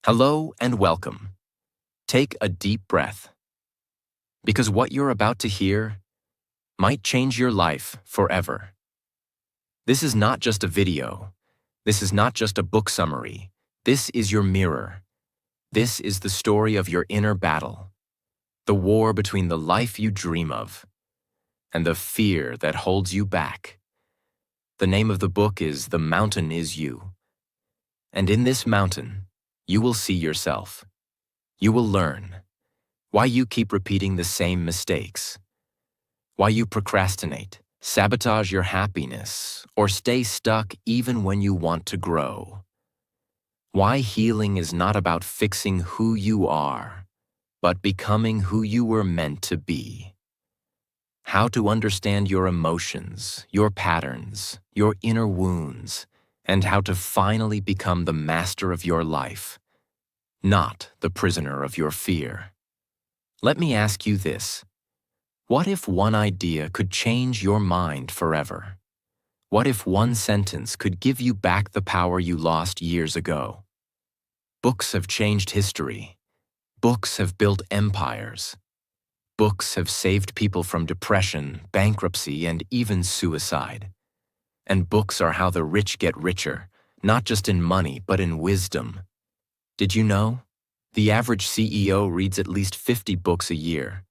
Hello and welcome. Take a deep breath, because what you're about to hear might change your life forever. This is not just a video. This is not just a book summary. This is your mirror. This is the story of your inner battle, the war between the life you dream of and the fear that holds you back. The name of the book is The Mountain Is You. And in this mountain, you will see yourself. You will learn why you keep repeating the same mistakes, why you procrastinate, sabotage your happiness, or stay stuck even when you want to grow. Why healing is not about fixing who you are, but becoming who you were meant to be. How to understand your emotions, your patterns, your inner wounds, and how to finally become the master of your life, not the prisoner of your fear. Let me ask you this. What if one idea could change your mind forever? What if one sentence could give you back the power you lost years ago? Books have changed history. Books have built empires. Books have saved people from depression, bankruptcy, and even suicide. And books are how the rich get richer, not just in money, but in wisdom. Did you know? The average CEO reads at least 50 books a year.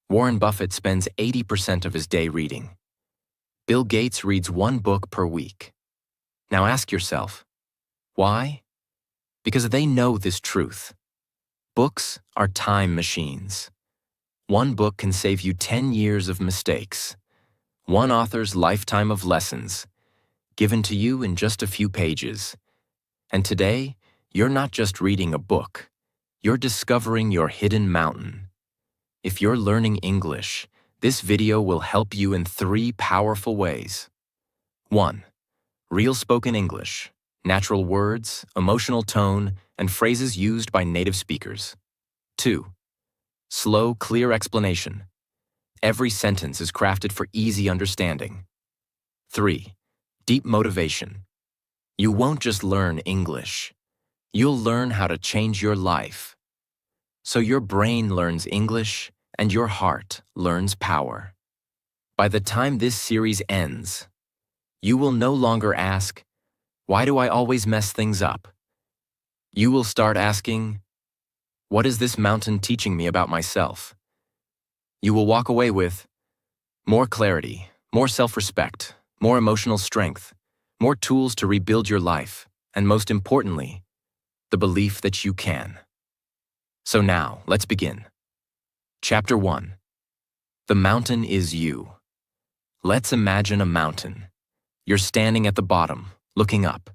Warren Buffett spends 80% of his day reading. Bill Gates reads one book per week. Now ask yourself, why? Because they know this truth. Books are time machines. One book can save you 10 years of mistakes. One author's lifetime of lessons, given to you in just a few pages. And today, you're not just reading a book. You're discovering your hidden mountain. If you're learning English, this video will help you in 3 powerful ways. 1. Real spoken English, natural words, emotional tone, and phrases used by native speakers. 2. Slow, clear explanation. Every sentence is crafted for easy understanding. 3. Deep motivation. You won't just learn English. You'll learn how to change your life. So your brain learns English and your heart learns power. By the time this series ends, you will no longer ask, "Why do I always mess things up?" You will start asking, "What is this mountain teaching me about myself?" You will walk away with more clarity, more self-respect, more emotional strength, more tools to rebuild your life, and most importantly, the belief that you can. So now, let's begin. Chapter 1. The Mountain Is You. Let's imagine a mountain. You're standing at the bottom, looking up.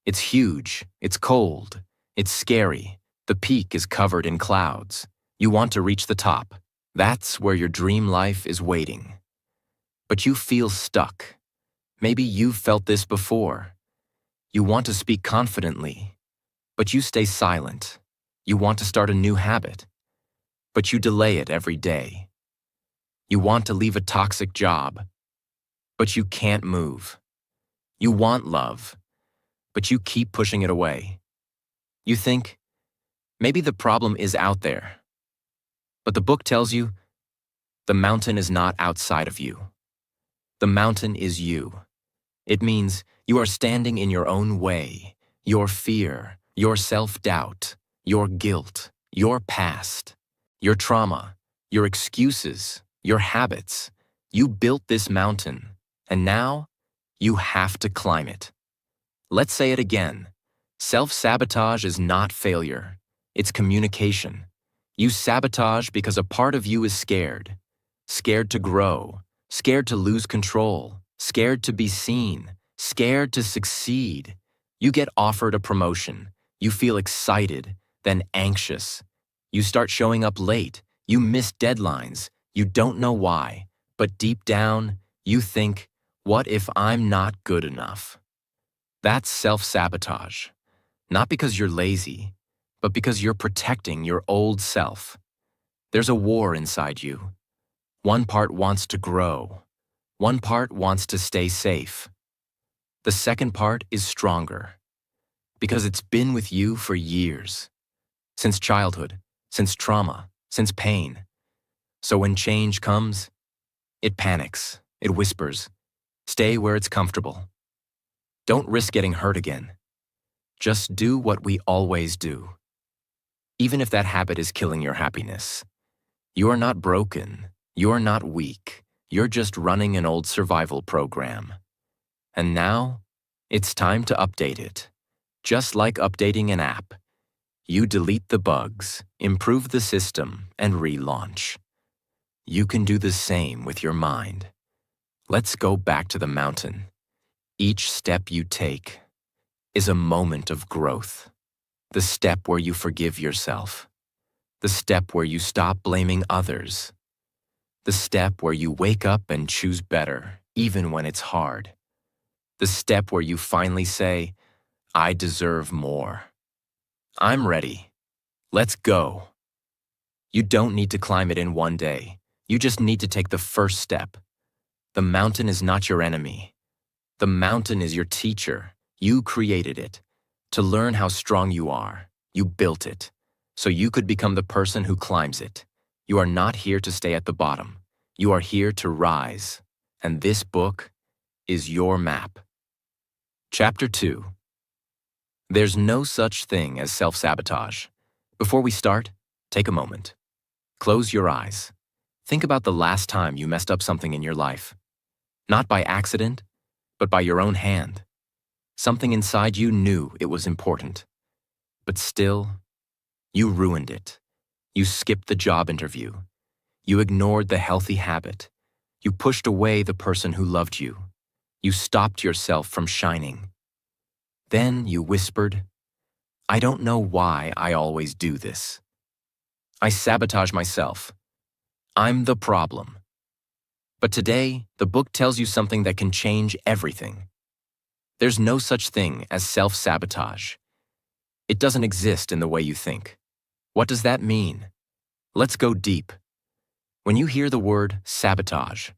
It's huge, it's cold, it's scary. The peak is covered in clouds. You want to reach the top. That's where your dream life is waiting. But you feel stuck. Maybe you've felt this before. You want to speak confidently, but you stay silent. You want to start a new habit, but you delay it every day. You want to leave a toxic job, but you can't move. You want love, but you keep pushing it away. You think, maybe the problem is out there. But the book tells you, the mountain is not outside of you. The mountain is you. It means you are standing in your own way, your fear, your self-doubt, your guilt, your past, your trauma, your excuses, your habits. You built this mountain, and now you have to climb it. Let's say it again. Self-sabotage is not failure. It's communication. You sabotage because a part of you is scared. Scared to grow, scared to lose control, scared to be seen, scared to succeed. You get offered a promotion. You feel excited, then anxious. You start showing up late. You miss deadlines. You don't know why. But deep down, you think, what if I'm not good enough? That's self-sabotage. Not because you're lazy, but because you're protecting your old self. There's a war inside you. One part wants to grow. One part wants to stay safe. The second part is stronger. Because it's been with you for years. Since childhood, since trauma, since pain. So when change comes, it panics, it whispers, stay where it's comfortable. Don't risk getting hurt again. Just do what we always do. Even if that habit is killing your happiness. You're not broken, you're not weak, you're just running an old survival program. And now, it's time to update it. Just like updating an app. You delete the bugs, improve the system, and relaunch. You can do the same with your mind. Let's go back to the mountain. Each step you take is a moment of growth. The step where you forgive yourself. The step where you stop blaming others. The step where you wake up and choose better, even when it's hard. The step where you finally say, I deserve more. I'm ready. Let's go. You don't need to climb it in one day. You just need to take the first step. The mountain is not your enemy. The mountain is your teacher. You created it. To learn how strong you are, you built it. So you could become the person who climbs it. You are not here to stay at the bottom. You are here to rise. And this book is your map. Chapter 2. There's no such thing as self-sabotage. Before we start, take a moment. Close your eyes. Think about the last time you messed up something in your life. Not by accident, but by your own hand. Something inside you knew it was important. But still, you ruined it. You skipped the job interview. You ignored the healthy habit. You pushed away the person who loved you. You stopped yourself from shining. Then you whispered, I don't know why I always do this. I sabotage myself. I'm the problem. But today, the book tells you something that can change everything. There's no such thing as self-sabotage. It doesn't exist in the way you think. What does that mean? Let's go deep. When you hear the word sabotage,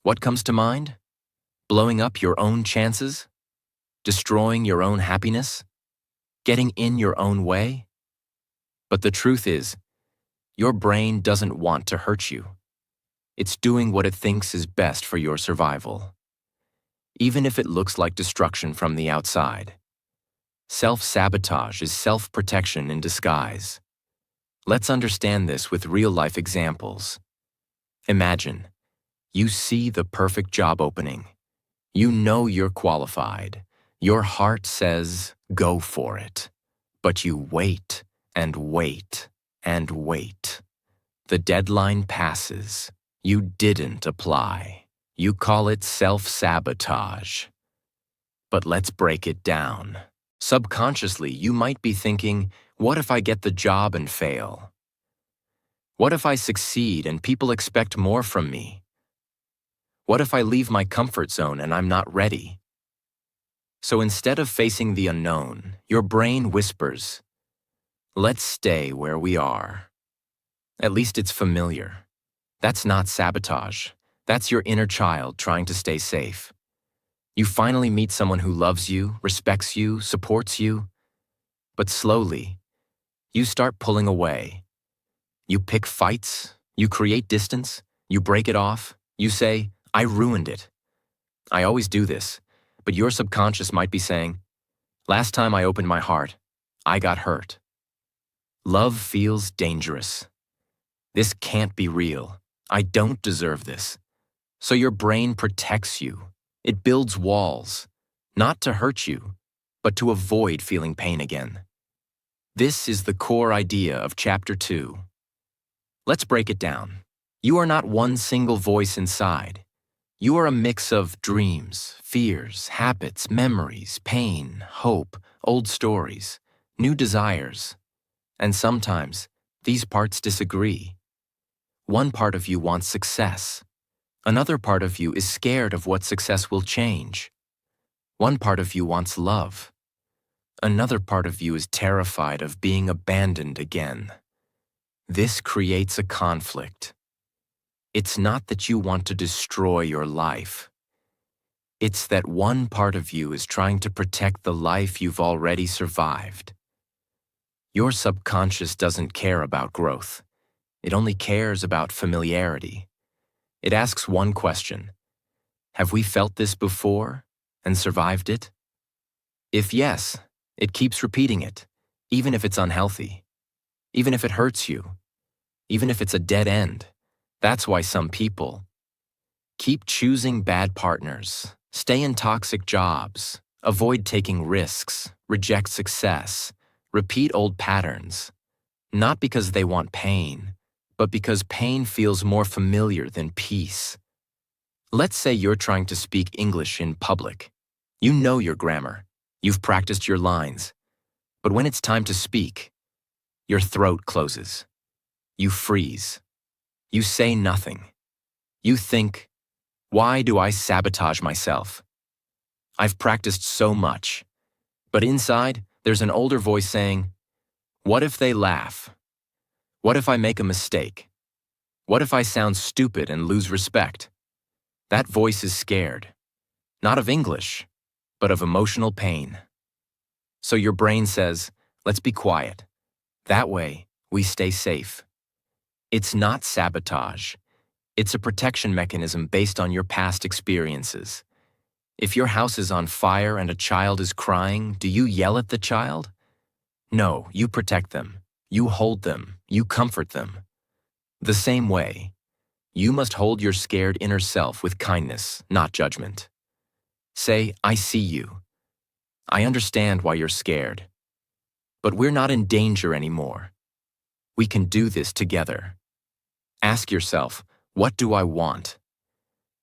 what comes to mind? Blowing up your own chances? Destroying your own happiness? Getting in your own way? But the truth is, your brain doesn't want to hurt you. It's doing what it thinks is best for your survival, even if it looks like destruction from the outside. Self-sabotage is self-protection in disguise. Let's understand this with real-life examples. Imagine, you see the perfect job opening. You know you're qualified. Your heart says, go for it. But you wait and wait and wait. The deadline passes. You didn't apply. You call it self-sabotage. But let's break it down. Subconsciously, you might be thinking, what if I get the job and fail? What if I succeed and people expect more from me? What if I leave my comfort zone and I'm not ready? So instead of facing the unknown, your brain whispers, let's stay where we are. At least it's familiar. That's not sabotage. That's your inner child trying to stay safe. You finally meet someone who loves you, respects you, supports you. But slowly, you start pulling away. You pick fights, you create distance, you break it off, you say, I ruined it. I always do this, but your subconscious might be saying, last time I opened my heart, I got hurt. Love feels dangerous. This can't be real. I don't deserve this. So your brain protects you. It builds walls, not to hurt you, but to avoid feeling pain again. This is the core idea of Chapter 2. Let's break it down. You are not one single voice inside. You are a mix of dreams, fears, habits, memories, pain, hope, old stories, new desires. And sometimes, these parts disagree. One part of you wants success. Another part of you is scared of what success will change. One part of you wants love. Another part of you is terrified of being abandoned again. This creates a conflict. It's not that you want to destroy your life. It's that one part of you is trying to protect the life you've already survived. Your subconscious doesn't care about growth. It only cares about familiarity. It asks one question: have we felt this before and survived it? If yes, it keeps repeating it, even if it's unhealthy, even if it hurts you, even if it's a dead end. That's why some people keep choosing bad partners, stay in toxic jobs, avoid taking risks, reject success, repeat old patterns, not because they want pain, but because pain feels more familiar than peace. Let's say you're trying to speak English in public. You know your grammar. You've practiced your lines. But when it's time to speak, your throat closes. You freeze. You say nothing. You think, why do I sabotage myself? I've practiced so much. But inside, there's an older voice saying, what if they laugh? What if I make a mistake? What if I sound stupid and lose respect? That voice is scared, not of English, but of emotional pain. So your brain says, let's be quiet. That way, we stay safe. It's not sabotage. It's a protection mechanism based on your past experiences. If your house is on fire and a child is crying, do you yell at the child? No, you protect them. You hold them. You comfort them. The same way, you must hold your scared inner self with kindness, not judgment. Say, I see you. I understand why you're scared. But we're not in danger anymore. We can do this together. Ask yourself, what do I want?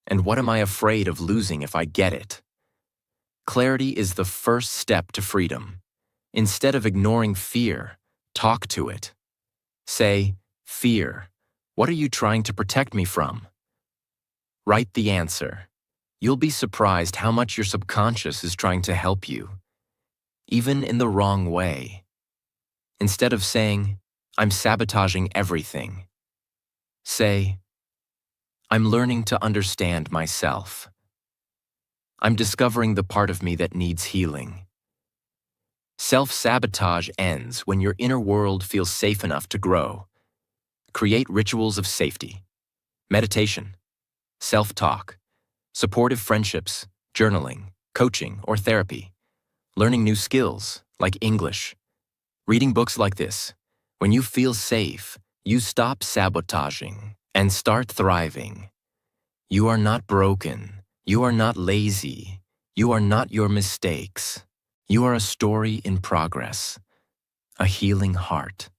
And what am I afraid of losing if I get it? Clarity is the first step to freedom. Instead of ignoring fear, talk to it. Say, fear, what are you trying to protect me from? Write the answer. You'll be surprised how much your subconscious is trying to help you, even in the wrong way. Instead of saying, I'm sabotaging everything, say, I'm learning to understand myself. I'm discovering the part of me that needs healing. Self-sabotage ends when your inner world feels safe enough to grow. Create rituals of safety. Meditation, self-talk, supportive friendships, journaling, coaching, or therapy. Learning new skills, like English. Reading books like this. When you feel safe, you stop sabotaging and start thriving. You are not broken. You are not lazy. You are not your mistakes. You are a story in progress, a healing heart,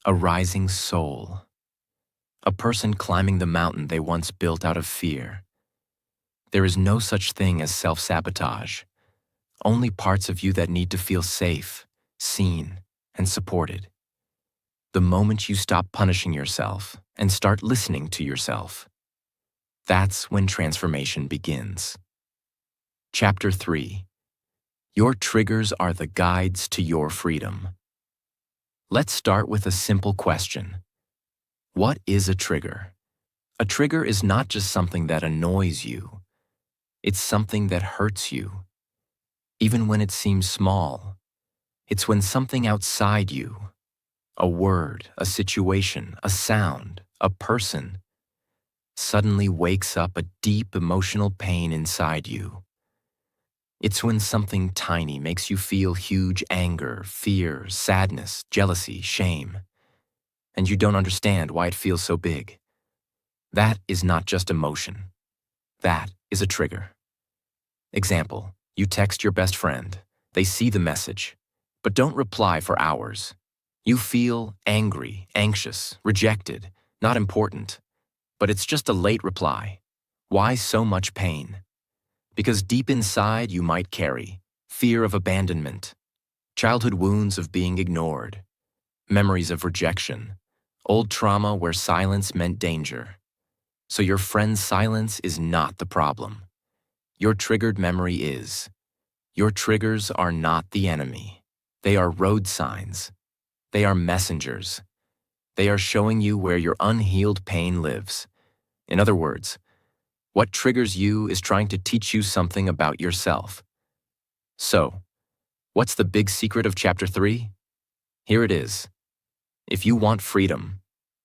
a rising soul, a person climbing the mountain they once built out of fear. There is no such thing as self-sabotage, only parts of you that need to feel safe, seen, and supported. The moment you stop punishing yourself and start listening to yourself, that's when transformation begins. Chapter 3. Your triggers are the guides to your freedom. Let's start with a simple question. What is a trigger? A trigger is not just something that annoys you. It's something that hurts you. Even when it seems small, it's when something outside you, a word, a situation, a sound, a person, suddenly wakes up a deep emotional pain inside you. It's when something tiny makes you feel huge anger, fear, sadness, jealousy, shame, and you don't understand why it feels so big. That is not just emotion. That is a trigger. Example, you text your best friend. They see the message, but don't reply for hours. You feel angry, anxious, rejected, not important, but it's just a late reply. Why so much pain? Because deep inside you might carry fear of abandonment, childhood wounds of being ignored, memories of rejection, old trauma where silence meant danger. So your friend's silence is not the problem. Your triggered memory is. Your triggers are not the enemy. They are road signs. They are messengers. They are showing you where your unhealed pain lives. In other words, What triggers you is trying to teach you something about yourself. So, what's the big secret of Chapter 3? Here it is. If you want freedom,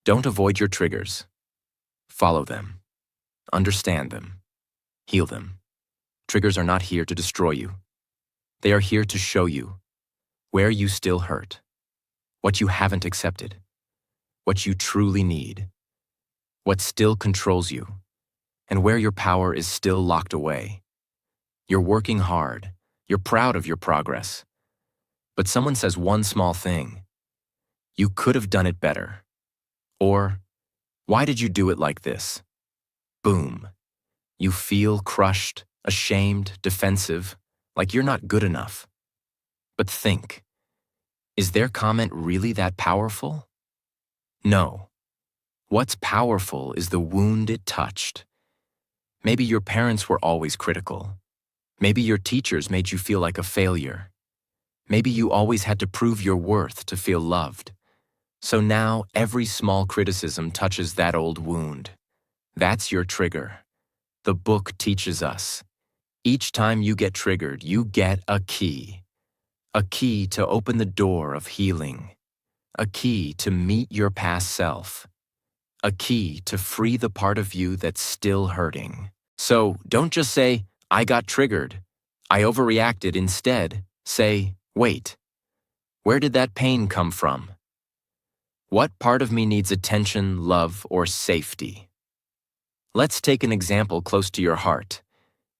don't avoid your triggers. Follow them. Understand them. Heal them. Triggers are not here to destroy you. They are here to show you where you still hurt, what you haven't accepted, what you truly need, what still controls you, and where your power is still locked away. You're working hard. You're proud of your progress. But someone says one small thing. You could have done it better. Or, why did you do it like this? Boom. You feel crushed, ashamed, defensive, like you're not good enough. But think, is their comment really that powerful? No. What's powerful is the wound it touched. Maybe your parents were always critical. Maybe your teachers made you feel like a failure. Maybe you always had to prove your worth to feel loved. So now every small criticism touches that old wound. That's your trigger. The book teaches us. Each time you get triggered, you get a key. A key to open the door of healing. A key to meet your past self. A key to free the part of you that's still hurting. So don't just say, I got triggered. I overreacted. Instead, say, wait, where did that pain come from? What part of me needs attention, love, or safety? Let's take an example close to your heart.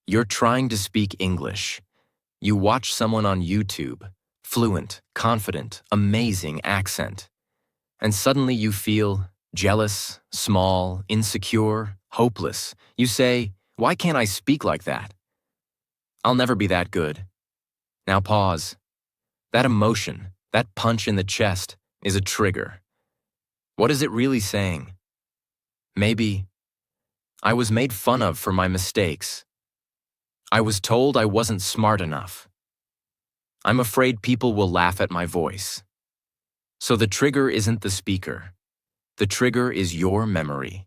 You're trying to speak English. You watch someone on YouTube, fluent, confident, amazing accent. And suddenly you feel jealous, small, insecure, hopeless. You say, why can't I speak like that? I'll never be that good. Now pause. That emotion, that punch in the chest, is a trigger. What is it really saying? Maybe, I was made fun of for my mistakes. I was told I wasn't smart enough. I'm afraid people will laugh at my voice. So the trigger isn't the speaker. The trigger is your memory.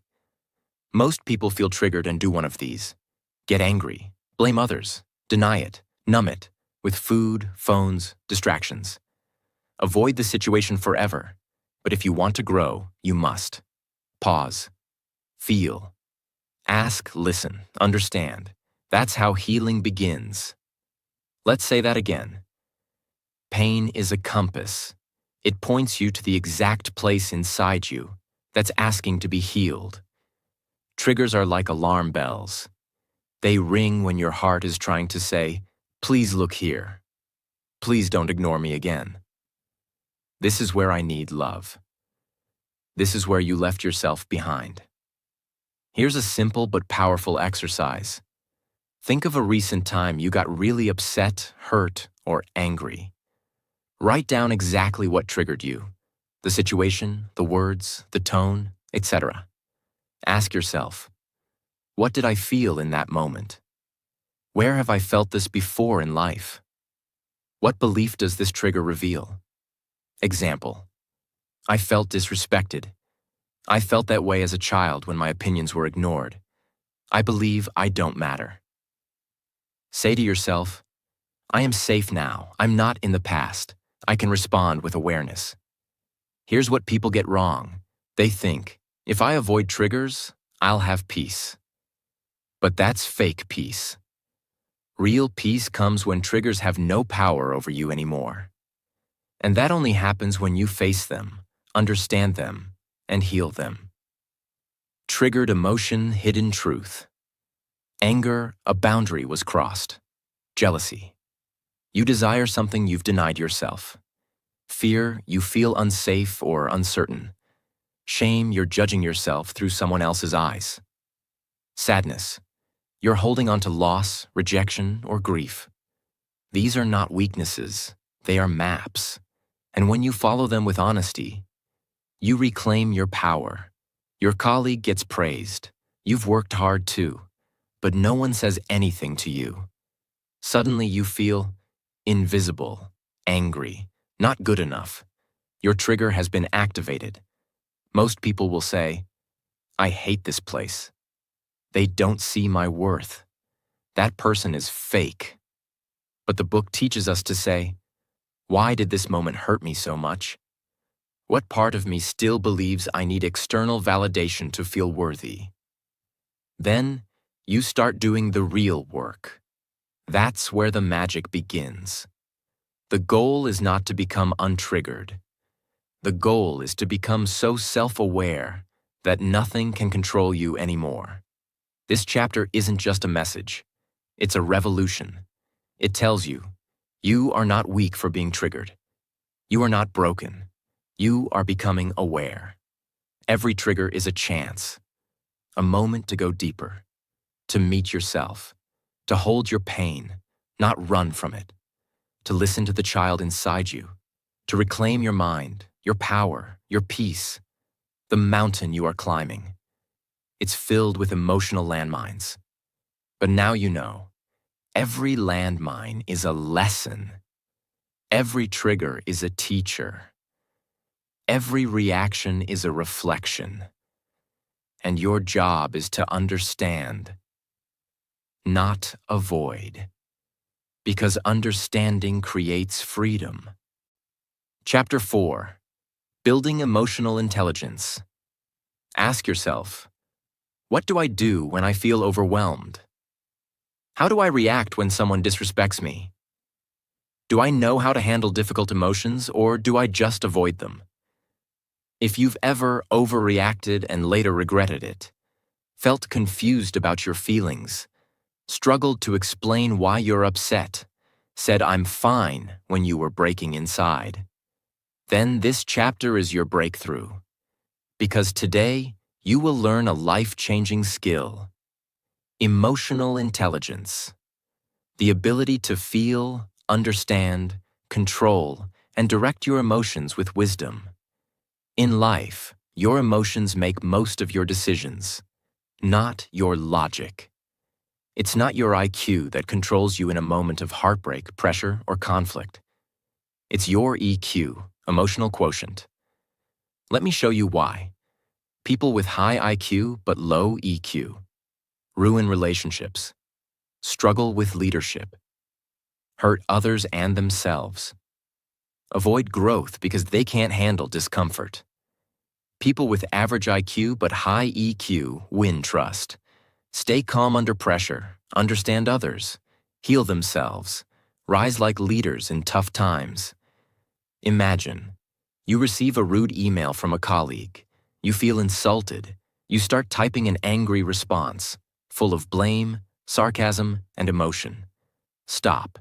Most people feel triggered and do one of these. Get angry, blame others, deny it, numb it, with food, phones, distractions. Avoid the situation forever, but if you want to grow, you must. Pause. Feel. Ask, listen, understand. That's how healing begins. Let's say that again. Pain is a compass. It points you to the exact place inside you that's asking to be healed. Triggers are like alarm bells. They ring when your heart is trying to say, please look here. Please don't ignore me again. This is where I need love. This is where you left yourself behind. Here's a simple but powerful exercise. Think of a recent time you got really upset, hurt, or angry. Write down exactly what triggered you, the situation, the words, the tone, etc. Ask yourself, what did I feel in that moment? Where have I felt this before in life? What belief does this trigger reveal? Example, I felt disrespected. I felt that way as a child when my opinions were ignored. I believe I don't matter. Say to yourself, I am safe now. I'm not in the past. I can respond with awareness. Here's what people get wrong. They think, if I avoid triggers, I'll have peace. But that's fake peace. Real peace comes when triggers have no power over you anymore. And that only happens when you face them, understand them, and heal them. Triggered emotion, hidden truth. Anger, a boundary was crossed. Jealousy. You desire something you've denied yourself. Fear, you feel unsafe or uncertain. Shame, you're judging yourself through someone else's eyes. Sadness, you're holding on to loss, rejection, or grief. These are not weaknesses, they are maps. And when you follow them with honesty, you reclaim your power. Your colleague gets praised. You've worked hard too, but no one says anything to you. Suddenly you feel invisible, angry, not good enough. Your trigger has been activated. Most people will say, I hate this place. They don't see my worth. That person is fake. But the book teaches us to say, why did this moment hurt me so much? What part of me still believes I need external validation to feel worthy? Then, you start doing the real work. That's where the magic begins. The goal is not to become untriggered. The goal is to become so self-aware that nothing can control you anymore. This chapter isn't just a message. It's a revolution. It tells you, you are not weak for being triggered. You are not broken. You are becoming aware. Every trigger is a chance, a moment to go deeper, to meet yourself, to hold your pain, not run from it, to listen to the child inside you, to reclaim your mind, your power, your peace, the mountain you are climbing. It's filled with emotional landmines. But now you know, every landmine is a lesson. Every trigger is a teacher. Every reaction is a reflection. And your job is to understand, not avoid, because understanding creates freedom. Chapter 4. Building Emotional Intelligence. Ask yourself, what do I do when I feel overwhelmed? How do I react when someone disrespects me? Do I know how to handle difficult emotions, or do I just avoid them? If you've ever overreacted and later regretted it, felt confused about your feelings, struggled to explain why you're upset, said I'm fine when you were breaking inside, then this chapter is your breakthrough. Because today, you will learn a life-changing skill: emotional intelligence. The ability to feel, understand, control, and direct your emotions with wisdom. In life, your emotions make most of your decisions, not your logic. It's not your IQ that controls you in a moment of heartbreak, pressure, or conflict. It's your EQ, emotional quotient. Let me show you why. People with high IQ but low EQ ruin relationships, struggle with leadership, hurt others and themselves, avoid growth because they can't handle discomfort. People with average IQ but high EQ win trust, stay calm under pressure, understand others, heal themselves, rise like leaders in tough times. Imagine, you receive a rude email from a colleague. You feel insulted. You start typing an angry response, full of blame, sarcasm, and emotion. Stop.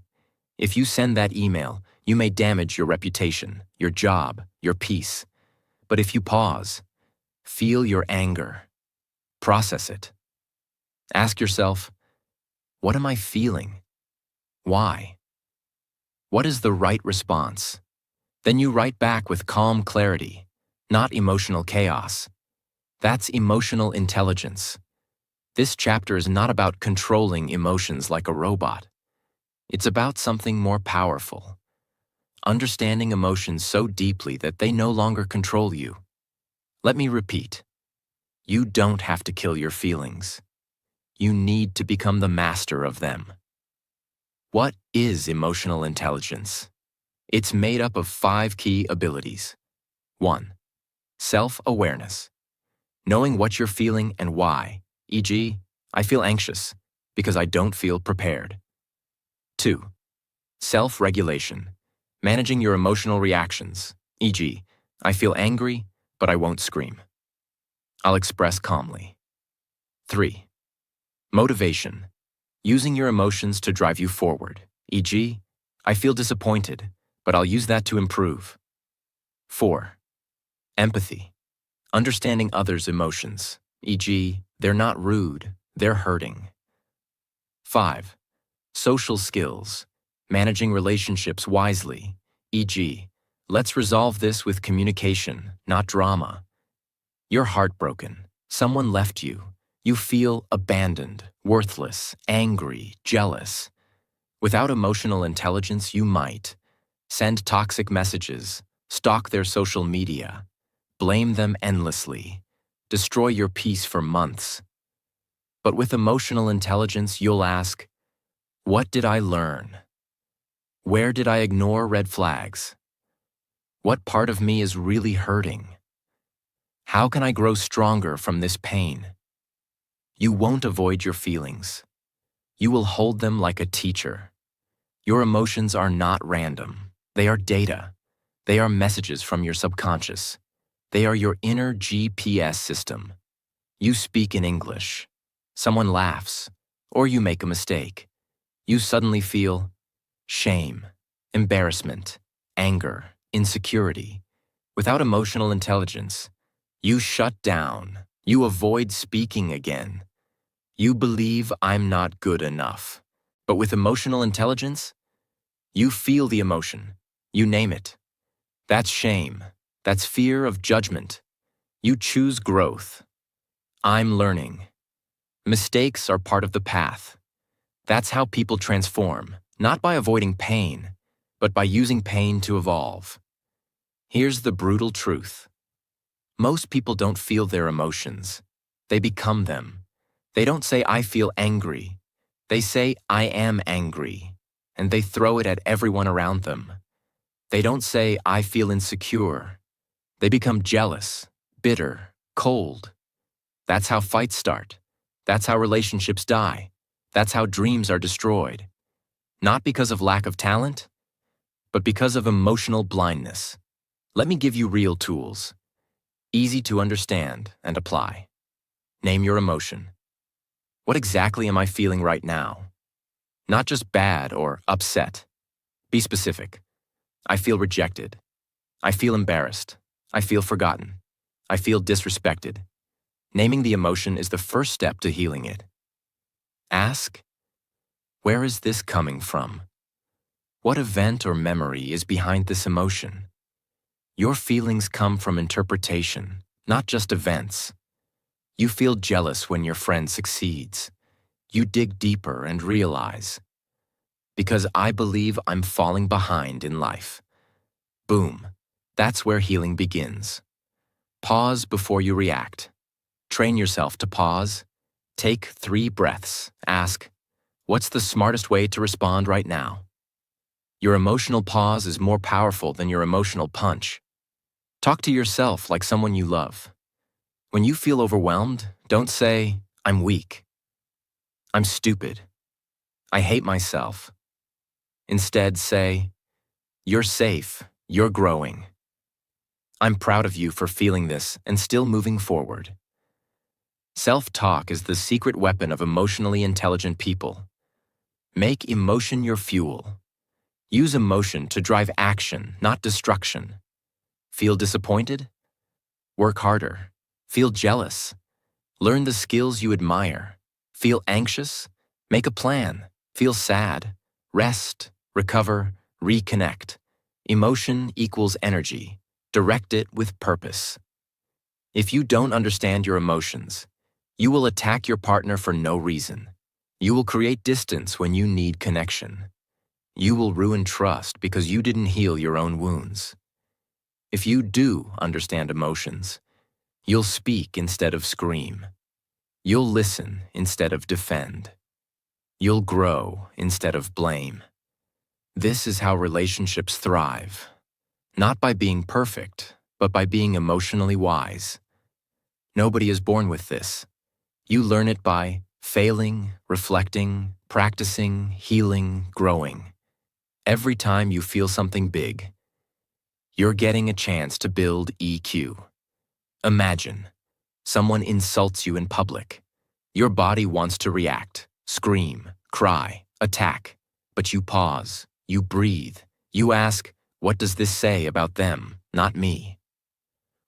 If you send that email, you may damage your reputation, your job, your peace. But if you pause, feel your anger, process it. Ask yourself, what am I feeling? Why? What is the right response? Then you write back with calm clarity, not emotional chaos. That's emotional intelligence. This chapter is not about controlling emotions like a robot. It's about something more powerful. Understanding emotions so deeply that they no longer control you. Let me repeat. You don't have to kill your feelings. You need to become the master of them. What is emotional intelligence? It's made up of 5 key abilities. 1. Self-awareness. Knowing what you're feeling and why, e.g., I feel anxious because I don't feel prepared. 2. Self-regulation. Managing your emotional reactions, e.g., I feel angry, but I won't scream. I'll express calmly. 3. Motivation. Using your emotions to drive you forward, e.g., I feel disappointed, but I'll use that to improve. 4. Empathy. Understanding others' emotions, e.g., they're not rude, they're hurting. 5. Social skills. Managing relationships wisely, e.g., let's resolve this with communication, not drama. You're heartbroken. Someone left you. You feel abandoned, worthless, angry, jealous. Without emotional intelligence, you might send toxic messages, stalk their social media, blame them endlessly, destroy your peace for months. But with emotional intelligence, you'll ask, what did I learn? Where did I ignore red flags? What part of me is really hurting? How can I grow stronger from this pain? You won't avoid your feelings. You will hold them like a teacher. Your emotions are not random. They are data. They are messages from your subconscious. They are your inner GPS system. You speak in English. Someone laughs, or you make a mistake. You suddenly feel shame, embarrassment, anger, insecurity. Without emotional intelligence, you shut down. You avoid speaking again. You believe I'm not good enough. But with emotional intelligence, you feel the emotion. You name it. That's shame. That's fear of judgment. You choose growth. I'm learning. Mistakes are part of the path. That's how people transform, not by avoiding pain, but by using pain to evolve. Here's the brutal truth. Most people don't feel their emotions. They become them. They don't say, I feel angry. They say, I am angry, and they throw it at everyone around them. They don't say, I feel insecure. They become jealous, bitter, cold. That's how fights start. That's how relationships die. That's how dreams are destroyed. Not because of lack of talent, but because of emotional blindness. Let me give you real tools. Easy to understand and apply. Name your emotion. What exactly am I feeling right now? Not just bad or upset. Be specific. I feel rejected. I feel embarrassed. I feel forgotten. I feel disrespected. Naming the emotion is the first step to healing it. Ask, where is this coming from? What event or memory is behind this emotion? Your feelings come from interpretation, not just events. You feel jealous when your friend succeeds. You dig deeper and realize, because I believe I'm falling behind in life. Boom. That's where healing begins. Pause before you react. Train yourself to pause. Take 3 breaths. Ask, what's the smartest way to respond right now? Your emotional pause is more powerful than your emotional punch. Talk to yourself like someone you love. When you feel overwhelmed, don't say, I'm weak. I'm stupid. I hate myself. Instead, say, you're safe. You're growing. I'm proud of you for feeling this and still moving forward. Self-talk is the secret weapon of emotionally intelligent people. Make emotion your fuel. Use emotion to drive action, not destruction. Feel disappointed? Work harder. Feel jealous? Learn the skills you admire. Feel anxious? Make a plan. Feel sad? Rest, recover, reconnect. Emotion equals energy. Direct it with purpose. If you don't understand your emotions, you will attack your partner for no reason. You will create distance when you need connection. You will ruin trust because you didn't heal your own wounds. If you do understand emotions, you'll speak instead of scream. You'll listen instead of defend. You'll grow instead of blame. This is how relationships thrive. Not by being perfect, but by being emotionally wise. Nobody is born with this. You learn it by failing, reflecting, practicing, healing, growing. Every time you feel something big, you're getting a chance to build EQ. Imagine, someone insults you in public. Your body wants to react, scream, cry, attack. But you pause, you breathe, you ask, what does this say about them, not me?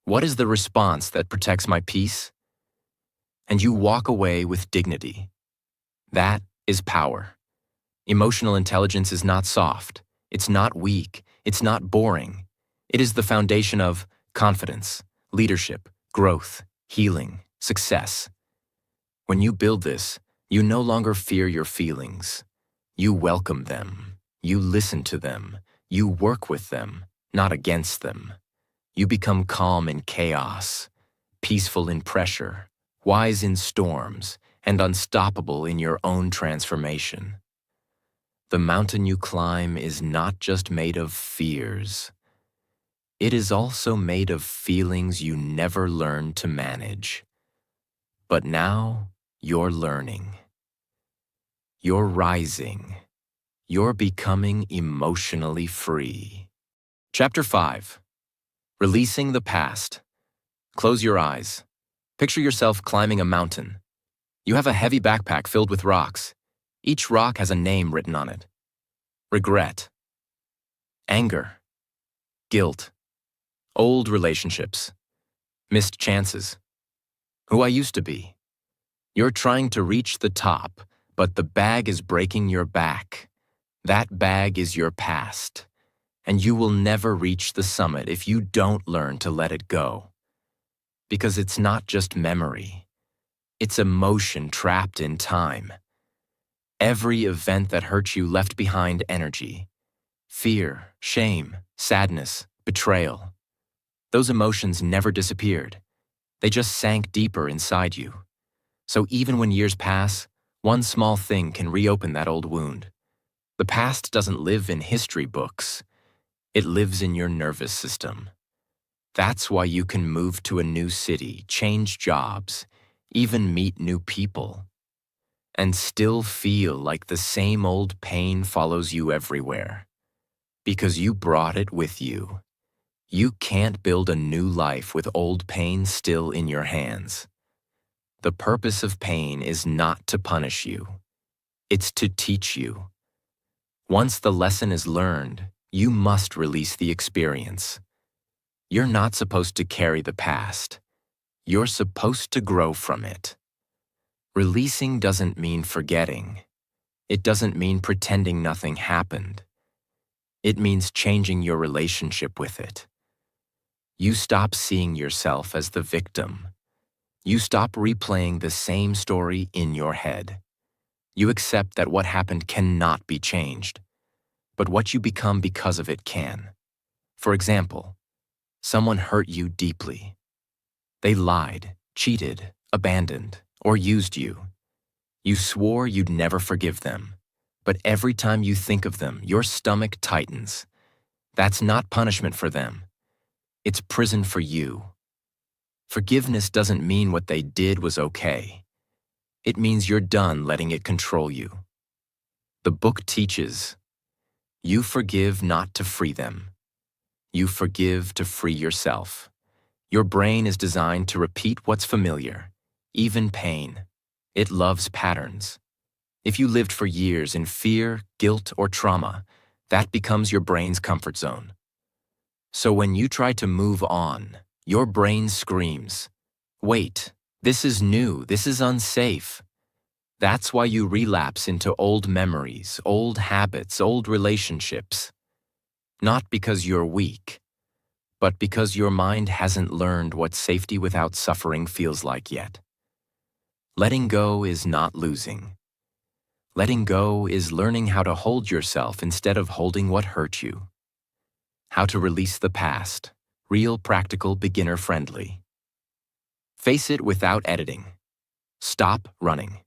What is the response that protects my peace? And you walk away with dignity. That is power. Emotional intelligence is not soft. It's not weak. It's not boring. It is the foundation of confidence, leadership, growth, healing, success. When you build this, you no longer fear your feelings. You welcome them. You listen to them. You work with them, not against them. You become calm in chaos, peaceful in pressure, wise in storms, and unstoppable in your own transformation. The mountain you climb is not just made of fears. It is also made of feelings you never learned to manage. But now you're learning. You're rising. You're becoming emotionally free. Chapter 5. Releasing the past. Close your eyes. Picture yourself climbing a mountain. You have a heavy backpack filled with rocks. Each rock has a name written on it. Regret. Anger. Guilt. Old relationships. Missed chances. Who I used to be. You're trying to reach the top, but the bag is breaking your back. That bag is your past, and you will never reach the summit if you don't learn to let it go. Because it's not just memory. It's emotion trapped in time. Every event that hurt you left behind energy. Fear, shame, sadness, betrayal. Those emotions never disappeared. They just sank deeper inside you. So even when years pass, one small thing can reopen that old wound. The past doesn't live in history books. It lives in your nervous system. That's why you can move to a new city, change jobs, even meet new people, and still feel like the same old pain follows you everywhere. Because you brought it with you. You can't build a new life with old pain still in your hands. The purpose of pain is not to punish you. It's to teach you. Once the lesson is learned, you must release the experience. You're not supposed to carry the past. You're supposed to grow from it. Releasing doesn't mean forgetting. It doesn't mean pretending nothing happened. It means changing your relationship with it. You stop seeing yourself as the victim. You stop replaying the same story in your head. You accept that what happened cannot be changed, but what you become because of it can. For example, someone hurt you deeply. They lied, cheated, abandoned, or used you. You swore you'd never forgive them, but every time you think of them, your stomach tightens. That's not punishment for them. It's prison for you. Forgiveness doesn't mean what they did was okay. It means you're done letting it control you. The book teaches, you forgive not to free them. You forgive to free yourself. Your brain is designed to repeat what's familiar, even pain. It loves patterns. If you lived for years in fear, guilt, or trauma, that becomes your brain's comfort zone. So when you try to move on, your brain screams, "Wait, this is new, this is unsafe." That's why you relapse into old memories, old habits, old relationships. Not because you're weak, but because your mind hasn't learned what safety without suffering feels like yet. Letting go is not losing. Letting go is learning how to hold yourself instead of holding what hurt you. How to release the past, real, practical, beginner-friendly. Face it without editing. Stop running.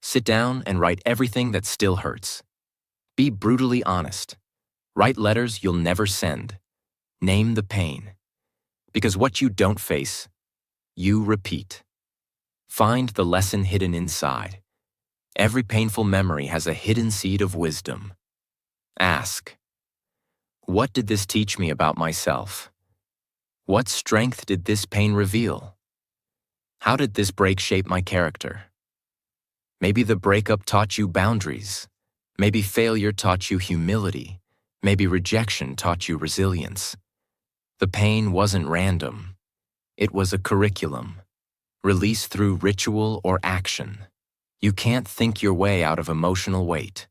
Sit down and write everything that still hurts. Be brutally honest. Write letters you'll never send. Name the pain. Because what you don't face, you repeat. Find the lesson hidden inside. Every painful memory has a hidden seed of wisdom. Ask, what did this teach me about myself? What strength did this pain reveal? How did this break shape my character? Maybe the breakup taught you boundaries. Maybe failure taught you humility. Maybe rejection taught you resilience. The pain wasn't random. It was a curriculum. Released through ritual or action. You can't think your way out of emotional weight.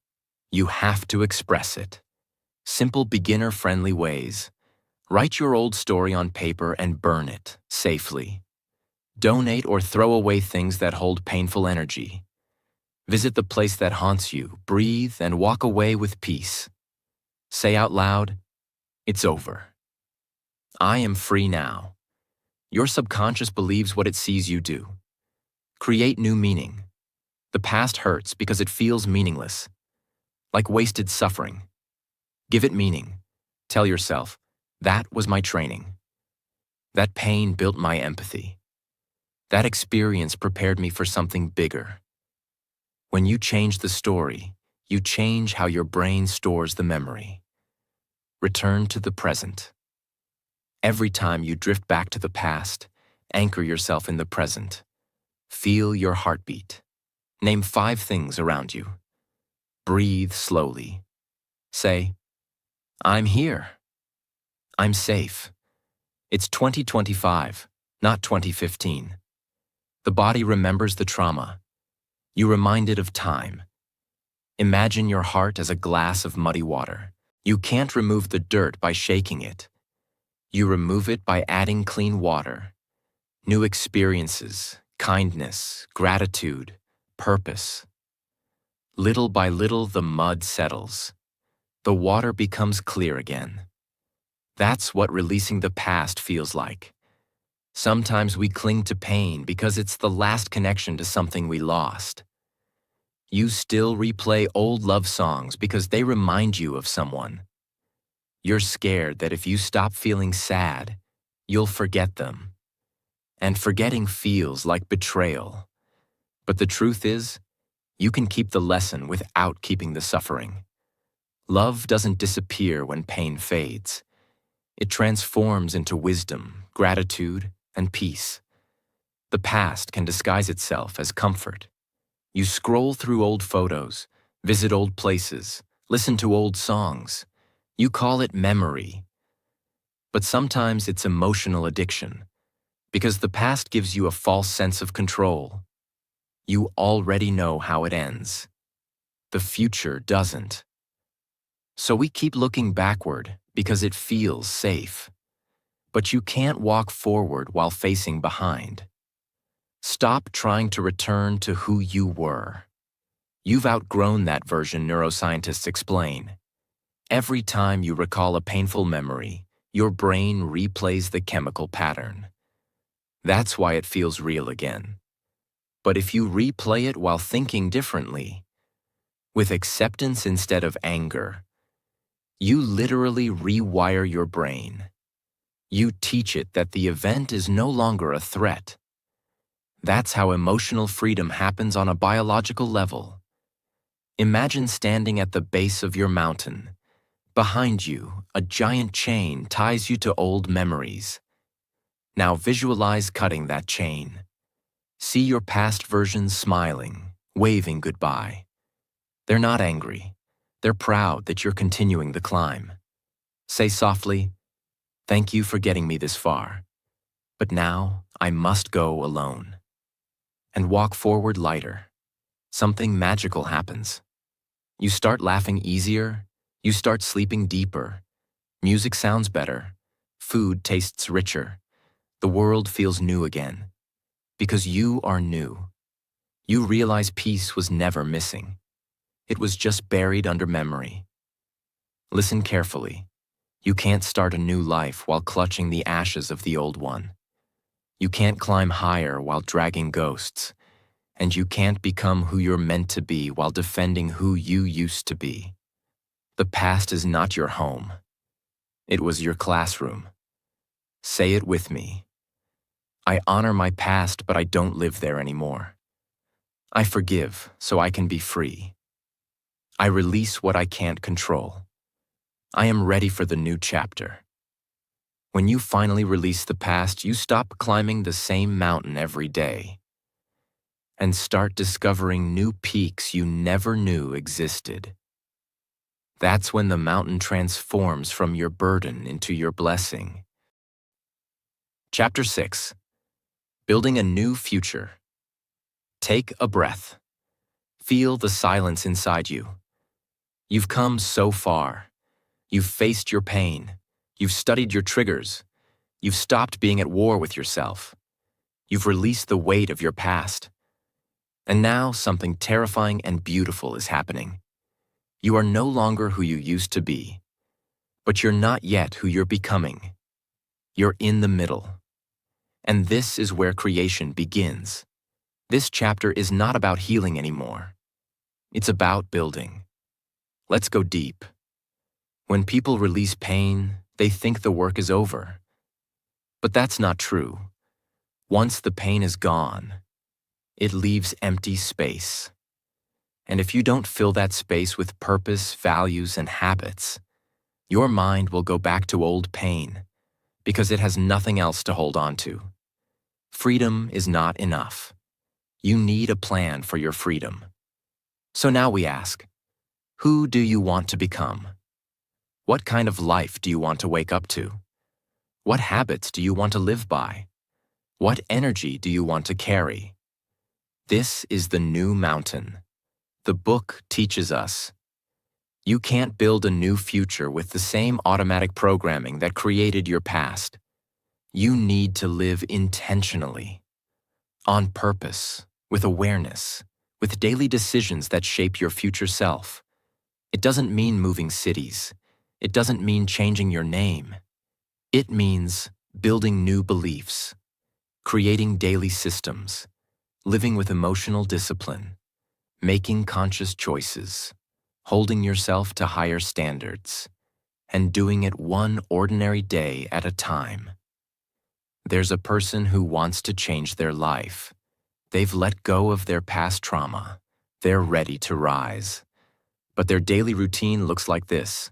You have to express it. Simple beginner-friendly ways. Write your old story on paper and burn it safely. Donate or throw away things that hold painful energy. Visit the place that haunts you, breathe, and walk away with peace. Say out loud, "It's over. I am free now." Your subconscious believes what it sees you do. Create new meaning. The past hurts because it feels meaningless, like wasted suffering. Give it meaning. Tell yourself, that was my training. That pain built my empathy. That experience prepared me for something bigger. When you change the story, you change how your brain stores the memory. Return to the present. Every time you drift back to the past, anchor yourself in the present. Feel your heartbeat. Name 5 things around you. Breathe slowly. Say, I'm here. I'm safe. It's 2025, not 2015. The body remembers the trauma. You remind it of time. Imagine your heart as a glass of muddy water. You can't remove the dirt by shaking it. You remove it by adding clean water. New experiences, kindness, gratitude, purpose. Little by little, the mud settles. The water becomes clear again. That's what releasing the past feels like. Sometimes we cling to pain because it's the last connection to something we lost. You still replay old love songs because they remind you of someone. You're scared that if you stop feeling sad, you'll forget them. And forgetting feels like betrayal. But the truth is, you can keep the lesson without keeping the suffering. Love doesn't disappear when pain fades. It transforms into wisdom, gratitude, and peace. The past can disguise itself as comfort. You scroll through old photos, visit old places, listen to old songs. You call it memory. But sometimes it's emotional addiction, because the past gives you a false sense of control. You already know how it ends. The future doesn't. So we keep looking backward because it feels safe. But you can't walk forward while facing behind. Stop trying to return to who you were. You've outgrown that version, neuroscientists explain. Every time you recall a painful memory, your brain replays the chemical pattern. That's why it feels real again. But if you replay it while thinking differently, with acceptance instead of anger, you literally rewire your brain. You teach it that the event is no longer a threat. That's how emotional freedom happens on a biological level. Imagine standing at the base of your mountain. Behind you, a giant chain ties you to old memories. Now visualize cutting that chain. See your past versions smiling, waving goodbye. They're not angry. They're proud that you're continuing the climb. Say softly, "Thank you for getting me this far. But now I must go alone." And walk forward lighter. Something magical happens. You start laughing easier. You start sleeping deeper. Music sounds better. Food tastes richer. The world feels new again. Because you are new. You realize peace was never missing. It was just buried under memory. Listen carefully. You can't start a new life while clutching the ashes of the old one. You can't climb higher while dragging ghosts. And you can't become who you're meant to be while defending who you used to be. The past is not your home. It was your classroom. Say it with me. I honor my past, but I don't live there anymore. I forgive so I can be free. I release what I can't control. I am ready for the new chapter. When you finally release the past, you stop climbing the same mountain every day and start discovering new peaks you never knew existed. That's when the mountain transforms from your burden into your blessing. Chapter 6. Building a New Future. Take a breath. Feel the silence inside you. You've come so far. You've faced your pain. You've studied your triggers. You've stopped being at war with yourself. You've released the weight of your past. And now something terrifying and beautiful is happening. You are no longer who you used to be, but you're not yet who you're becoming. You're in the middle. And this is where creation begins. This chapter is not about healing anymore. It's about building. Let's go deep. When people release pain, they think the work is over. But that's not true. Once the pain is gone, it leaves empty space. And if you don't fill that space with purpose, values, and habits, your mind will go back to old pain because it has nothing else to hold on to. Freedom is not enough. You need a plan for your freedom. So now we ask, who do you want to become? What kind of life do you want to wake up to? What habits do you want to live by? What energy do you want to carry? This is the new mountain. The book teaches us. You can't build a new future with the same automatic programming that created your past. You need to live intentionally, on purpose, with awareness, with daily decisions that shape your future self. It doesn't mean moving cities. It doesn't mean changing your name. It means building new beliefs, creating daily systems, living with emotional discipline, making conscious choices, holding yourself to higher standards, and doing it one ordinary day at a time. There's a person who wants to change their life. They've let go of their past trauma. They're ready to rise. But their daily routine looks like this.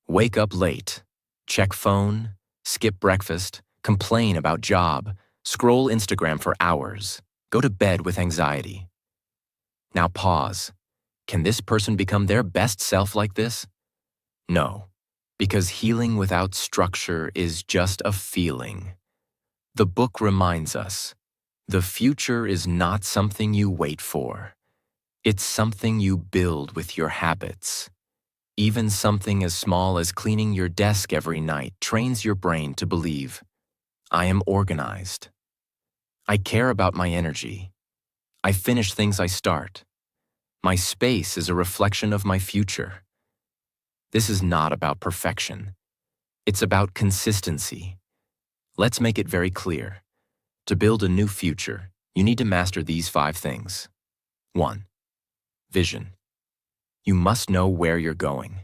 Wake up late, check phone, skip breakfast, complain about job, scroll Instagram for hours, go to bed with anxiety. Now pause. Can this person become their best self like this? No, because healing without structure is just a feeling. The book reminds us, the future is not something you wait for. It's something you build with your habits. Even something as small as cleaning your desk every night trains your brain to believe, I am organized. I care about my energy. I finish things I start. My space is a reflection of my future. This is not about perfection. It's about consistency. Let's make it very clear. To build a new future, you need to master these 5 things. 1. Vision. You must know where you're going.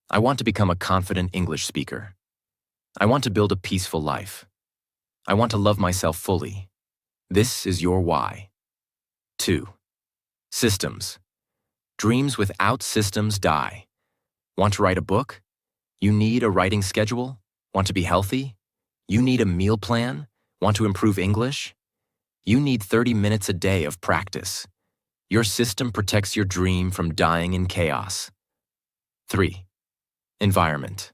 I want to become a confident English speaker. I want to build a peaceful life. I want to love myself fully. This is your why. 2. Systems. Dreams without systems die. Want to write a book? You need a writing schedule? Want to be healthy? You need a meal plan? Want to improve English? You need 30 minutes a day of practice. Your system protects your dream from dying in chaos. 3. Environment.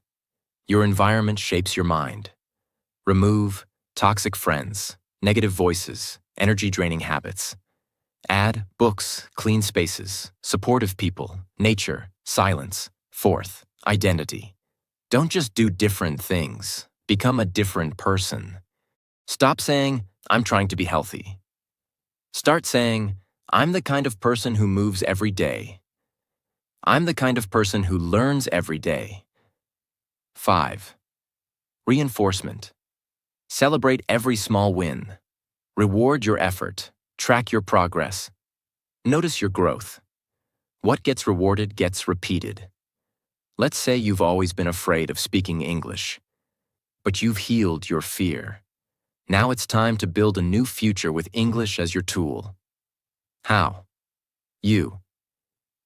Your environment shapes your mind. Remove toxic friends, negative voices, energy-draining habits. Add books, clean spaces, supportive people, nature, silence. 4th, identity. Don't just do different things. Become a different person. Stop saying, I'm trying to be healthy. Start saying, I'm the kind of person who moves every day. I'm the kind of person who learns every day. 5. Reinforcement. Celebrate every small win. Reward your effort. Track your progress. Notice your growth. What gets rewarded gets repeated. Let's say you've always been afraid of speaking English, but you've healed your fear. Now it's time to build a new future with English as your tool. How? You.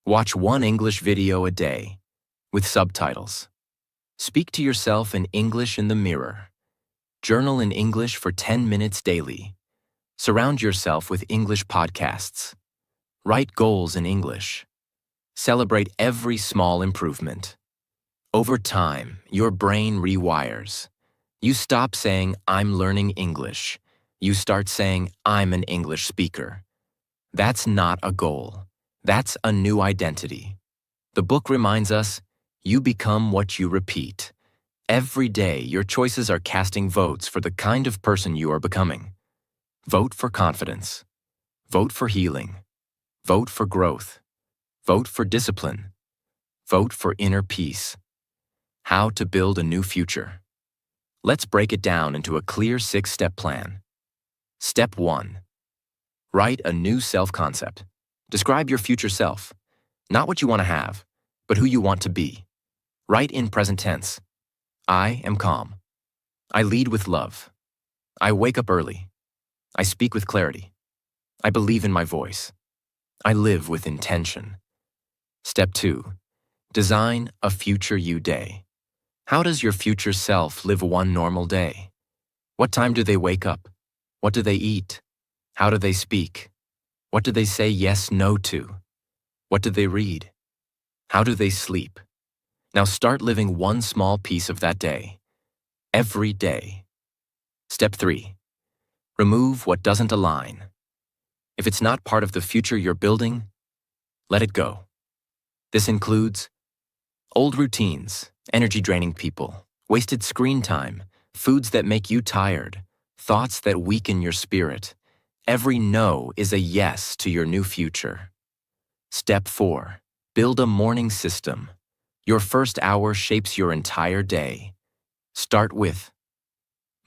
Watch 1 English video a day, with subtitles. Speak to yourself in English in the mirror. Journal in English for 10 minutes daily. Surround yourself with English podcasts. Write goals in English. Celebrate every small improvement. Over time, your brain rewires. You stop saying, I'm learning English. You start saying, I'm an English speaker. That's not a goal. That's a new identity. The book reminds us, you become what you repeat. Every day, your choices are casting votes for the kind of person you are becoming. Vote for confidence. Vote for healing. Vote for growth. Vote for discipline. Vote for inner peace. How to build a new future. Let's break it down into a clear 6-step plan. Step 1. Write a new self-concept. Describe your future self. Not what you want to have, but who you want to be. Write in present tense. I am calm. I lead with love. I wake up early. I speak with clarity. I believe in my voice. I live with intention. Step 2. Design a future you day. How does your future self live one normal day? What time do they wake up? What do they eat? How do they speak? What do they say yes, no to? What do they read? How do they sleep? Now start living one small piece of that day. Every day. Step 3. Remove what doesn't align. If it's not part of the future you're building, let it go. This includes old routines, energy-draining people, wasted screen time, foods that make you tired, thoughts that weaken your spirit. Every no is a yes to your new future. Step 4. Build a morning system. Your first hour shapes your entire day. Start with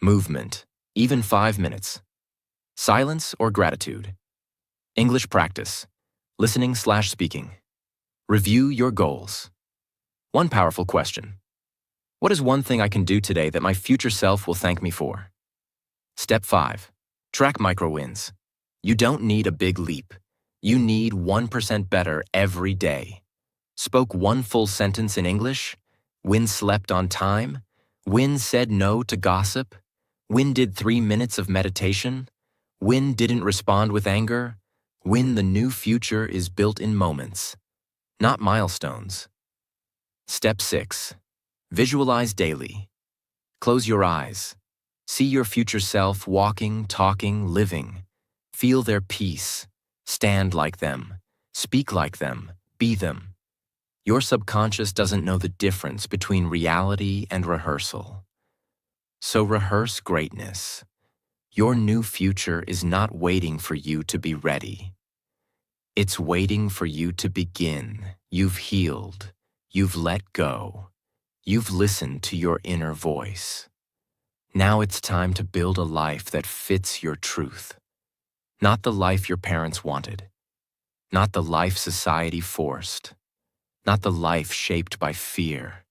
movement, even 5 minutes. Silence or gratitude. English practice, listening/speaking. Review your goals. One powerful question. What is one thing I can do today that my future self will thank me for? Step 5. Track micro-wins. You don't need a big leap. You need 1% better every day. Spoke one full sentence in English? When slept on time? When said no to gossip? When did 3 minutes of meditation? When didn't respond with anger? When the new future is built in moments, not milestones. Step 6. Visualize daily. Close your eyes. See your future self walking, talking, living. Feel their peace. Stand like them. Speak like them. Be them. Your subconscious doesn't know the difference between reality and rehearsal. So rehearse greatness. Your new future is not waiting for you to be ready. It's waiting for you to begin. You've healed. You've let go. You've listened to your inner voice. Now it's time to build a life that fits your truth. Not the life your parents wanted. Not the life society forced. Not the life shaped by fear.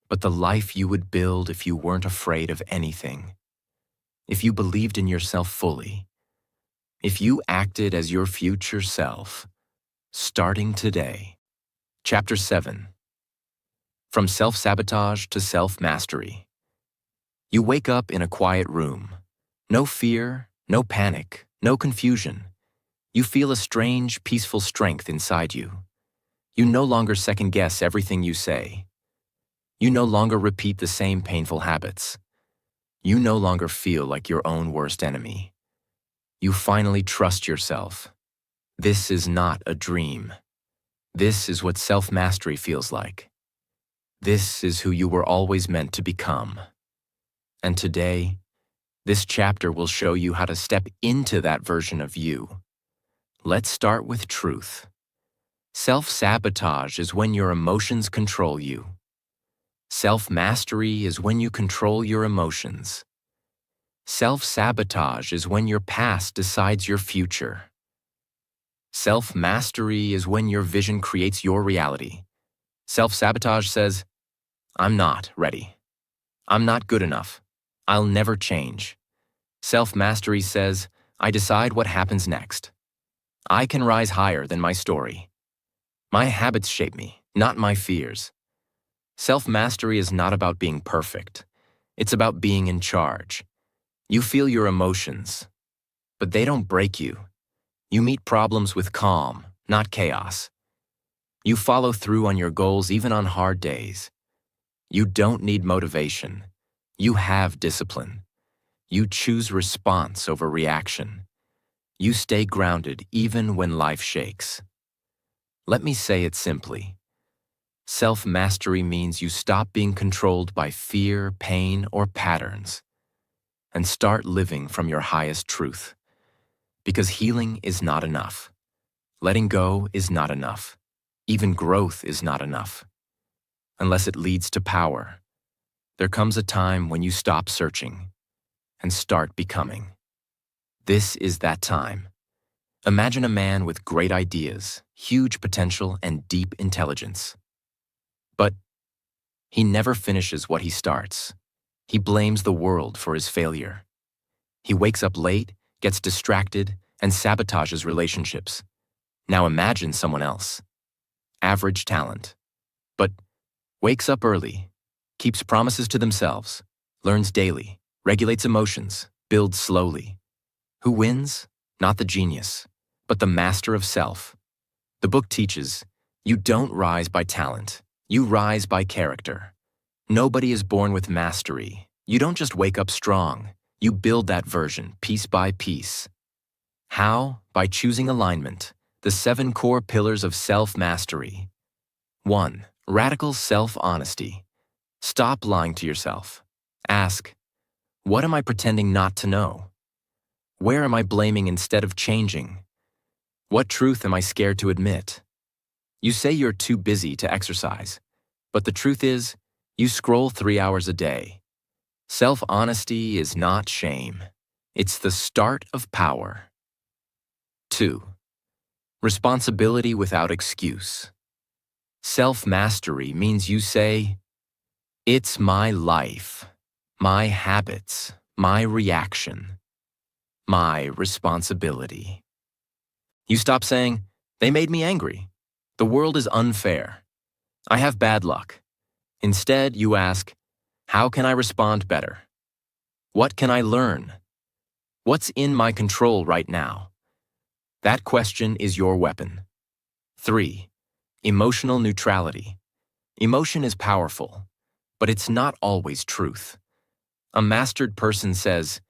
But the life you would build if you weren't afraid of anything. If you believed in yourself fully. If you acted as your future self, starting today. Chapter 7. From self-sabotage to self-mastery. You wake up in a quiet room. No fear, no panic, no confusion. You feel a strange, peaceful strength inside you. You no longer second-guess everything you say. You no longer repeat the same painful habits. You no longer feel like your own worst enemy. You finally trust yourself. This is not a dream. This is what self-mastery feels like. This is who you were always meant to become. And today, this chapter will show you how to step into that version of you. Let's start with truth. Self-sabotage is when your emotions control you. Self-mastery is when you control your emotions. Self-sabotage is when your past decides your future. Self-mastery is when your vision creates your reality. Self-sabotage says, I'm not ready. I'm not good enough. I'll never change. Self-mastery says, I decide what happens next. I can rise higher than my story. My habits shape me, not my fears. Self-mastery is not about being perfect. It's about being in charge. You feel your emotions, but they don't break you. You meet problems with calm, not chaos. You follow through on your goals even on hard days. You don't need motivation. You have discipline. You choose response over reaction. You stay grounded even when life shakes. Let me say it simply. Self-mastery means you stop being controlled by fear, pain, or patterns, and start living from your highest truth. Because healing is not enough. Letting go is not enough. Even growth is not enough. Unless it leads to power. There comes a time when you stop searching and start becoming. This is that time. Imagine a man with great ideas, huge potential, and deep intelligence. But he never finishes what he starts. He blames the world for his failure. He wakes up late, gets distracted, and sabotages relationships. Now imagine someone else. Average talent. But wakes up early, keeps promises to themselves, learns daily, regulates emotions, builds slowly. Who wins? Not the genius, but the master of self. The book teaches, you don't rise by talent, you rise by character. Nobody is born with mastery. You don't just wake up strong, you build that version piece by piece. How? By choosing alignment, the 7 core pillars of self-mastery. 1. Radical self-honesty. Stop lying to yourself. Ask, what am I pretending not to know? Where am I blaming instead of changing? What truth am I scared to admit? You say you're too busy to exercise, but the truth is, you scroll 3 hours a day. Self-honesty is not shame. It's the start of power. 2. Responsibility without excuse. Self-mastery means you say, it's my life, my habits, my reaction, my responsibility. You stop saying, they made me angry. The world is unfair. I have bad luck. Instead, you ask, how can I respond better? What can I learn? What's in my control right now? That question is your weapon. 3. Emotional neutrality. Emotion is powerful, but it's not always truth. A mastered person says,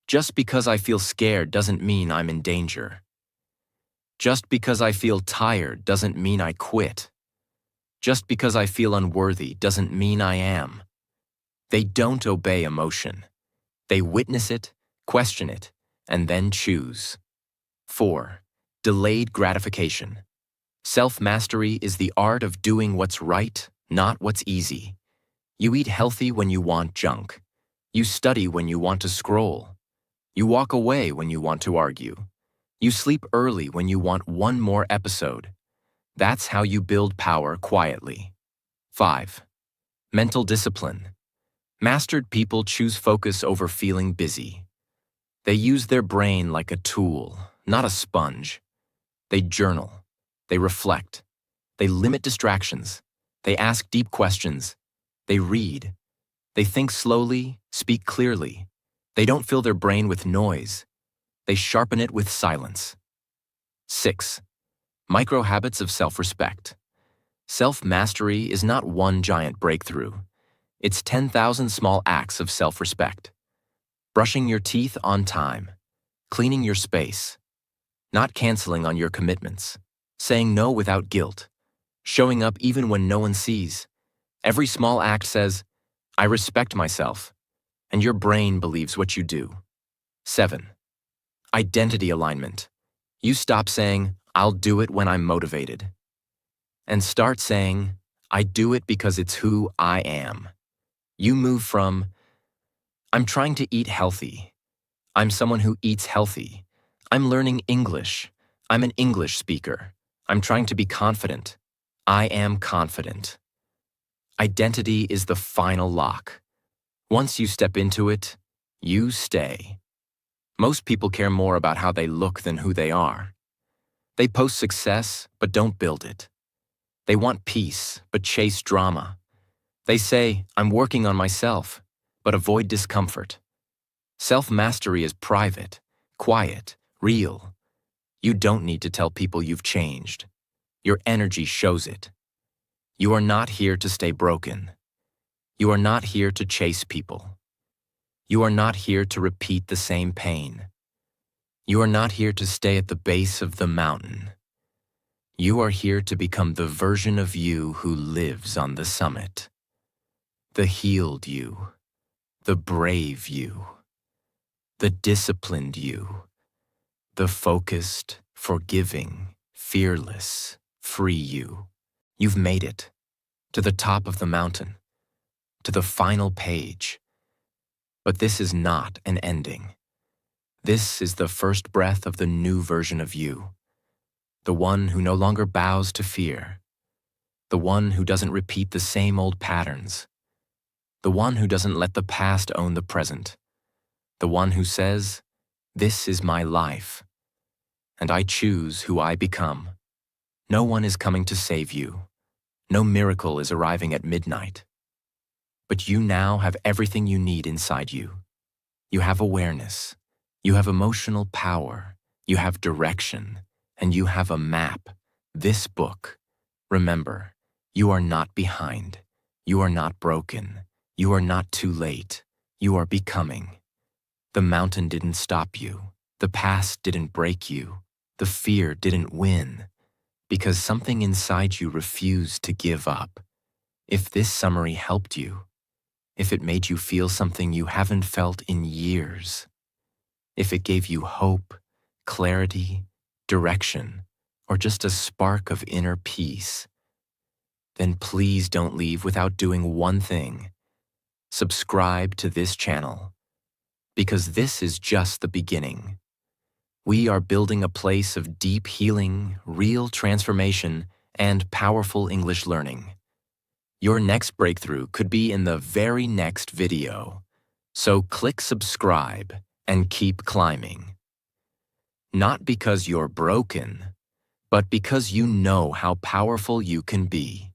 just because I feel scared doesn't mean I'm in danger. Just because I feel tired doesn't mean I quit. Just because I feel unworthy doesn't mean I am. They don't obey emotion. They witness it, question it, and then choose. 4. Delayed gratification. Self-mastery is the art of doing what's right, not what's easy. You eat healthy when you want junk. You study when you want to scroll. You walk away when you want to argue. You sleep early when you want one more episode. That's how you build power quietly. 5. Mental discipline. Mastered people choose focus over feeling busy. They use their brain like a tool, not a sponge. They journal. They reflect. They limit distractions. They ask deep questions. They read. They think slowly, speak clearly. They don't fill their brain with noise. They sharpen it with silence. 6. Micro habits of self-respect. Self-mastery is not one giant breakthrough. It's 10,000 small acts of self-respect. Brushing your teeth on time. Cleaning your space. Not canceling on your commitments. Saying no without guilt. Showing up even when no one sees. Every small act says, I respect myself, and your brain believes what you do. 7. Identity alignment. You stop saying, I'll do it when I'm motivated, and start saying, I do it because it's who I am. You move from, I'm trying to eat healthy. I'm someone who eats healthy. I'm learning English. I'm an English speaker. I'm trying to be confident. I am confident. Identity is the final lock. Once you step into it, you stay. Most people care more about how they look than who they are. They post success, but don't build it. They want peace, but chase drama. They say, I'm working on myself, but avoid discomfort. Self-mastery is private, quiet, real. You don't need to tell people you've changed. Your energy shows it. You are not here to stay broken. You are not here to chase people. You are not here to repeat the same pain. You are not here to stay at the base of the mountain. You are here to become the version of you who lives on the summit. The healed you, the brave you, the disciplined you, the focused, forgiving, fearless, free you. You've made it to the top of the mountain, to the final page. But this is not an ending. This is the first breath of the new version of you, the one who no longer bows to fear, the one who doesn't repeat the same old patterns, the one who doesn't let the past own the present, the one who says, "This is my life, and I choose who I become." No one is coming to save you. No miracle is arriving at midnight. But you now have everything you need inside you. You have awareness, you have emotional power, you have direction, and you have a map, this book. Remember, you are not behind. You are not broken. You are not too late. You are becoming. The mountain didn't stop you. The past didn't break you. The fear didn't win. Because something inside you refused to give up. If this summary helped you, if it made you feel something you haven't felt in years, if it gave you hope, clarity, direction, or just a spark of inner peace, then please don't leave without doing one thing. Subscribe to this channel, because this is just the beginning. We are building a place of deep healing, real transformation, and powerful English learning. Your next breakthrough could be in the very next video. So click subscribe and keep climbing. Not because you're broken, but because you know how powerful you can be.